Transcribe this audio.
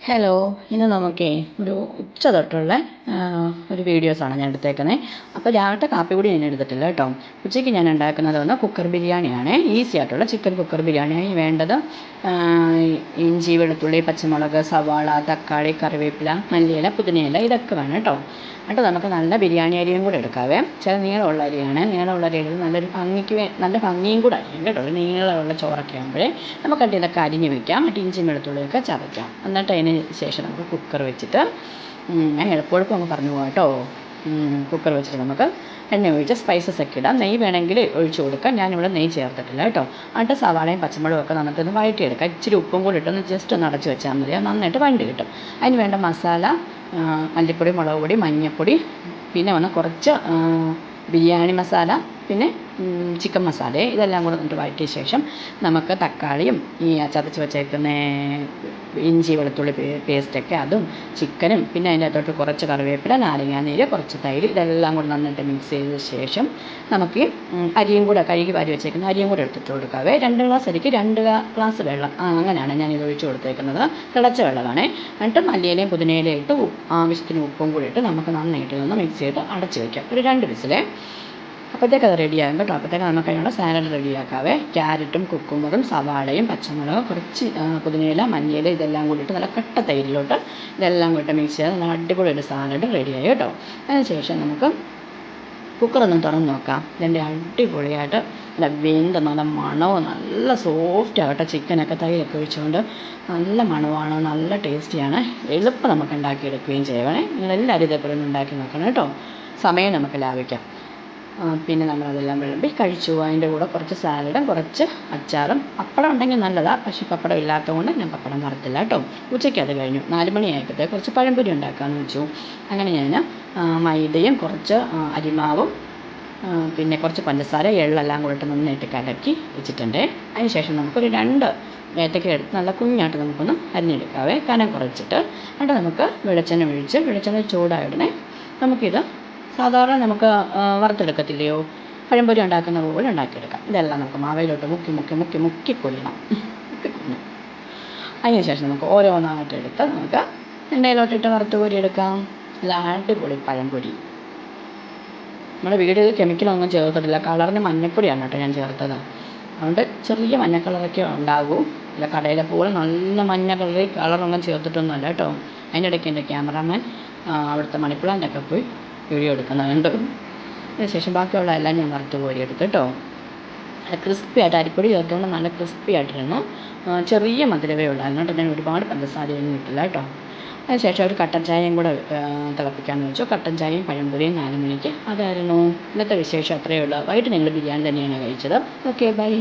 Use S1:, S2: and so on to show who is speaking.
S1: Hello, ഇന്ന് നമുക്കേ ഒരു ഉച്ച തൊട്ടുള്ള ഒരു വീഡിയോസാണ് ഞാൻ എടുത്തേക്കുന്നത്. അപ്പോൾ രാവിലത്തെ കാപ്പി കൂടി ഞാൻ എടുത്തിട്ടില്ല കേട്ടോ. ഉച്ചയ്ക്ക് ഞാൻ ഉണ്ടാക്കുന്നത് കുക്കർ ബിരിയാണിയാണ്. ഈസി ആയിട്ടുള്ള ചിക്കൻ കുക്കർ ബിരിയാണി. അതിന് വേണ്ടത് ഇഞ്ചി, വെളുത്തുള്ളി, പച്ചമുളക്, സവാള, തക്കാളി, കറിവേപ്പില, മല്ലിയില, പുതിനയില ഇതൊക്കെ വേണം കേട്ടോ. എന്നിട്ട് നമുക്ക് നല്ല ബിരിയാണി അരിയും കൂടെ എടുക്കാവേ. ചില നീളമുള്ള അരിയാണ്. നീളമുള്ള അരി എടുത്ത് നല്ലൊരു നല്ല ഭംഗിയും കൂടെ ആയിരിക്കും കേട്ടോ. ഒരു നീളമുള്ള ചോറൊക്കെ ആകുമ്പോഴേ നമുക്കത് ഇതൊക്കെ അരിഞ്ഞ് വയ്ക്കാം. എന്നിട്ട് ഇഞ്ചി വെളുത്തുള്ളിയൊക്കെ ചതയ്ക്കാം. എന്നിട്ട് അതിന് ശേഷം നമുക്ക് കുക്കർ വെച്ചിട്ട് ഞാൻ എളുപ്പം അങ്ങ് പറഞ്ഞു പോകാം കേട്ടോ. കുക്കർ വെച്ചിട്ട് നമുക്ക് എണ്ണ ഒഴിച്ച് സ്പൈസസ് ഒക്കെ ഇടാം. നെയ്യ് വേണമെങ്കിൽ ഒഴിച്ച് കൊടുക്കാം. ഞാനിവിടെ നെയ്യ് ചേർത്തിട്ടില്ല കേട്ടോ. എന്നിട്ട് സവാളയും പച്ചമുളകും ഒക്കെ നമുക്കൊന്ന് വഴറ്റിയെടുക്കാം. ഇച്ചിരി ഉപ്പും കൂടി ഇട്ടൊന്ന് ജസ്റ്റ് ഒന്ന് അടച്ച് വെച്ചാൽ മതി. അത് നന്നായിട്ട് വഴണ്ടി കിട്ടും. അതിന് വേണ്ട മസാല മല്ലിപ്പൊടി, മുളക് പൊടി, മഞ്ഞൾപ്പൊടി, പിന്നെ കുറച്ച് ബിരിയാണി മസാല, പിന്നെ ചിക്കൻ മസാല, ഇതെല്ലാം കൂടെ എന്നിട്ട് വഴറ്റിയ ശേഷം നമുക്ക് തക്കാളിയും ഈ ചതച്ച് വച്ചേക്കുന്ന ഇഞ്ചി വെളുത്തുള്ളി പേസ്റ്റൊക്കെ അതും ചിക്കനും, പിന്നെ അതിൻ്റെ അകത്തോട്ട് കുറച്ച് കറിവേപ്പില, നാരങ്ങാനീര്, കുറച്ച് തൈര്, ഇതെല്ലാം കൂടെ നന്നായിട്ട് മിക്സ് ചെയ്ത ശേഷം നമുക്ക് അരിയും കൂടെ കഴുകി വാരി വെച്ചേക്കുന്ന അരിയും കൂടെ എടുത്തിട്ട് കൊടുക്കാവേ. 2 ഗ്ലാസ് അരിക്ക് 2 ഗ്ലാസ് വെള്ളം, അങ്ങനെയാണ് ഞാനിത് ഒഴിച്ച് കൊടുത്തേക്കുന്നത്. തിളച്ച വെള്ളമാണേ. എന്നിട്ട് മല്ലിയിലയും പുതിനയിലയും ഇട്ട് ആവശ്യത്തിന് ഉപ്പും കൂടി ഇട്ട് നമുക്ക് നന്നായിട്ട് ഒന്ന് മിക്സ് ചെയ്ത് അടച്ച് വയ്ക്കാം. ഒരു 2 വിസിലേ. അപ്പോഴത്തേക്ക് അത് റെഡിയാകും കേട്ടോ. അപ്പോഴത്തേക്ക് നമുക്ക് അതിനുള്ള സാലഡ് റെഡിയാക്കാവേ. ക്യാരറ്റും കുക്കുമ്പറും സവാളയും പച്ചമുളകും കുറച്ച് പുതിനയില, മല്ലിയില ഇതെല്ലാം കൂടിയിട്ട് നല്ല കട്ട തൈരിലോട്ട് ഇതെല്ലാം കൂടിയിട്ട് മിക്സ് ചെയ്ത് നല്ല അടിപൊളി ഒരു സാലഡ് റെഡിയായി കേട്ടോ. അതിന് ശേഷം നമുക്ക് കുക്കറൊന്ന് തുറന്ന് നോക്കാം. ഇതിൻ്റെ അടിപൊളിയായിട്ട് നല്ല വെന്ത് നല്ല മണവും നല്ല സോഫ്റ്റ് ആകട്ടെ. ചിക്കനൊക്കെ തൈരൊക്കെ ഒഴിച്ചുകൊണ്ട് നല്ല മണമാണ്, നല്ല ടേസ്റ്റിയാണ്. എളുപ്പം നമുക്ക് ഉണ്ടാക്കിയെടുക്കുകയും ചെയ്യണേ. നിങ്ങളെല്ലാവരും ഇതേപോലെ ഒന്ന് ഉണ്ടാക്കി നോക്കണം കേട്ടോ. സമയം നമുക്ക് ലാഭിക്കാം. പിന്നെ നമ്മളതെല്ലാം വിളമ്പി കഴിച്ചു. അതിൻ്റെ കൂടെ കുറച്ച് സാലഡും കുറച്ച് അച്ചാറും. പപ്പടം ഉണ്ടെങ്കിൽ നല്ലതാണ്, പക്ഷേ പപ്പടം ഇല്ലാത്തതുകൊണ്ട് ഞാൻ പപ്പടം വറുത്തില്ല കേട്ടോ. ഉച്ചയ്ക്ക് അത് കഴിഞ്ഞു. 4 മണിയായപ്പോഴത്തെ കുറച്ച് പഴംപൊരി ഉണ്ടാക്കാമെന്ന് വെച്ചു. അങ്ങനെ ഞാൻ മൈദയും കുറച്ച് അരിമാവും പിന്നെ കുറച്ച് പഞ്ചസാര, എള്ളെല്ലാം കൂടെ ഇട്ട് നന്നായിട്ട് കലക്കി വെച്ചിട്ടുണ്ട്. അതിന് ശേഷം നമുക്കൊരു 2 ഏത്തക്ക എടുത്ത് നല്ല കുഞ്ഞായിട്ട് നമുക്കൊന്ന് അരിഞ്ഞെടുക്കാവേ. കനം കുറച്ചിട്ട് എന്നിട്ട് നമുക്ക് വെളിച്ചെണ്ണ ഒഴിച്ച് വെളിച്ചെണ്ണ ചൂടായ ഉടനെ നമുക്കിത് സാധാരണ നമുക്ക് വറുത്തെടുക്കത്തില്ലയോ, പഴംപൊരി ഉണ്ടാക്കുന്ന പോലെ ഉണ്ടാക്കിയെടുക്കാം. ഇതെല്ലാം നമുക്ക് മാവയിലോട്ട് മുക്കി കൊല്ലണം. അതിന് ശേഷം നമുക്ക് ഓരോന്നായിട്ട് എടുത്ത് നമുക്ക് എണ്ണയിലോട്ടിട്ട് വറുത്ത് കോരിയെടുക്കാം. നല്ല അടിപൊളി പഴംപൊരി. നമ്മുടെ വീട്ടിൽ കെമിക്കലൊന്നും ചേർത്തിട്ടില്ല. കളറിന് മഞ്ഞൾപ്പൊടിയാണ് കേട്ടോ ഞാൻ ചേർത്തത്. അതുകൊണ്ട് ചെറിയ മഞ്ഞ കളറൊക്കെ ഉണ്ടാകും. അല്ല കടയിലെ പോലെ നല്ല മഞ്ഞ കളറൊന്നും ചേർത്തിട്ടൊന്നുമല്ല കേട്ടോ. അതിൻ്റെ ഇടയ്ക്ക് എൻ്റെ ക്യാമറാമാൻ അവിടുത്തെ മണിപ്ലാൻ്റൊക്കെ പോയി വീഡിയോ എടുക്കുന്നുണ്ട്. അതിനുശേഷം ബാക്കിയുള്ള എല്ലാം ഞാൻ വറുത്ത് കോരിയെടുത്തു കേട്ടോ. നല്ല ക്രിസ്പി ആയിട്ട് അരിപ്പൊടി ചേർത്തുകൊണ്ട് നല്ല ക്രിസ്പി ആയിട്ടിരുന്നു. ചെറിയ മധുരമേ ഉള്ളായിരുന്നു കേട്ടോ. ഞാൻ ഒരുപാട് പഞ്ചസാരയൊന്നും ഇട്ടില്ല കേട്ടോ. അതിനുശേഷം ഒരു കട്ടൻ ചായയും കൂടെ തിളപ്പിക്കാമെന്ന് വെച്ചു. കട്ടൻ ചായയും പഴംപൊരിയും 4 മണിക്ക്. അതായിരുന്നു ഇന്നത്തെ വിശേഷം. അത്രയേ ഉള്ളൂ. വൈകിട്ട് ഞങ്ങൾ ബിരിയാണി തന്നെയാണ് കഴിച്ചത്. Okay, by.